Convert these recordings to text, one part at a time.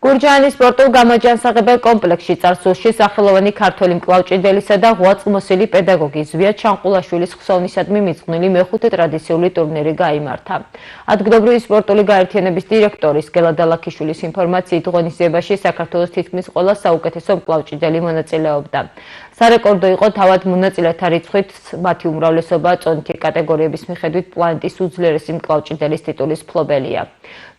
გურჯაანის სპორტულ გამაჯანსაღებელ კომპლექსში წარსულში სახელოვანი ქართველი მკლავჭიდელისა და ღვაწლმოსილი პედაგოგი ზვიად ჩანყულაშვილის ხსოვნისადმი მიძღვნილი მეხუთე ტრადიციული ტურნირი გაიმართა. ადგილობრივი სპორტული გაერთიანების დირექტორის გელა დალაქიშვილის ინფორმაციით ღონისძიებაში საქართველოს თითქმის ყველა საუკეთესო მკლავჭიდელი მონაწილეობდა. სარეკორდო იყო თავად მონაწილეთა რიცხვით, მათი უმრავლესობა წონითი კატეგორიების მიხედვით პლანეტის უძლიერესი მკლავჭიდელის ტიტულის მფლობელია.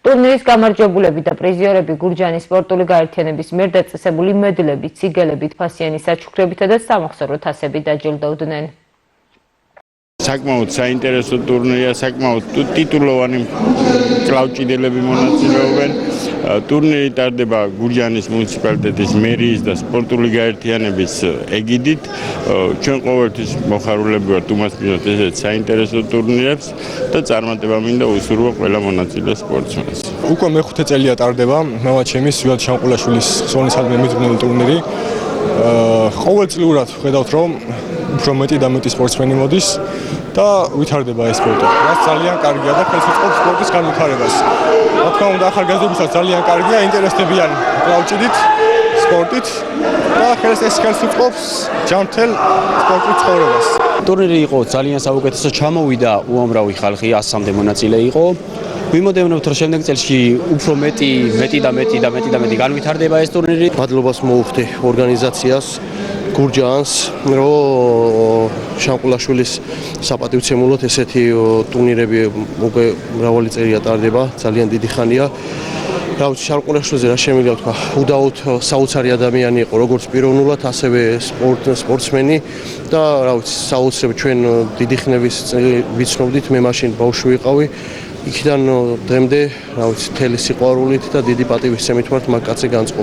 ტურნირის გამარჯვებულები და პრიზიორები გურჯაანის სპორტული გაერთიანების მიერ დაწესებული მედლებით, სიგელებით, ფასიანი საჩუქრებითა და სამახსოვრო თასებით დაჯილდოვდნენ. საკმაოდ საინტერესო ტურნირია, საკმაოდ ტიტულოვანი მკლავჭიდელები მონაწილეობენ. ტურნირი ტარდება გურჯაანის მუნიციპალიტეტის მერიის და სპორტული გაერთიანების ეგიდით. ჩვენ ყოველთვის მოხარულები ვართ უმასპინძლოთ ესეთ საინტერესო ტურნირებს და წარმატება მინდა უსურვო ყველა მონაწილე სპორტსმენს. უკვე მეხუთე წელია ტარდება მამაჩემის ზვიად ჩანყულაშვილის ხსოვნისადმი მიძღვნილი ტურნირი. ყოველწლიურად ხედავთ, რომ უფრო მეტი და მეტი სპორტსმენი მოდის და ვითარდება ეს სპორტი. რაც ძალიან კარგია და ხელს უწყობს სპორტის განვითარებას. რა თქმა უნდა, ახალგაზრდებისაც ძალიან კარგია, ინტერესდებიან მკლავჭიდით, სპორტით და ეს ხელს უწყობს ჯანმრთელ სპორტულ ცხოვრებას. ტურნირი იყო ძალიან საუკეთესო, ჩამოვიდა უამრავი ხალხი, 100-მდე მონაწილე იყო. ვიმოდევნებთ, რომ შემდეგ წელში უფრო მეტი განვითარდება ეს ტურნირი. მადლობას მოუხდი ორგანიზაციას, გურჯაანს, რომ შანყულაშვილის საპატივცემულოდ ესეთი ტურნირები უკვე მრავალი წელია ტარდება, ძალიან დიდი ხანია. რავი, შანყულაშვილზე რა შემიძლია ვთქვა, უდაოდ საოცარი ადამიანი იყო, როგორც პიროვნულად, ასევე სპორტსმენი და რავი, საოცრად ჩვენ დიდი ხნების ვიცნობდით, მე მაშინ ბავშვი ვიყავი. იქიდან დღემდე, რავი, მთელი სიყვარულით და დიდი პატივისცემით ვართ მაგ კაცზე განწყობილი.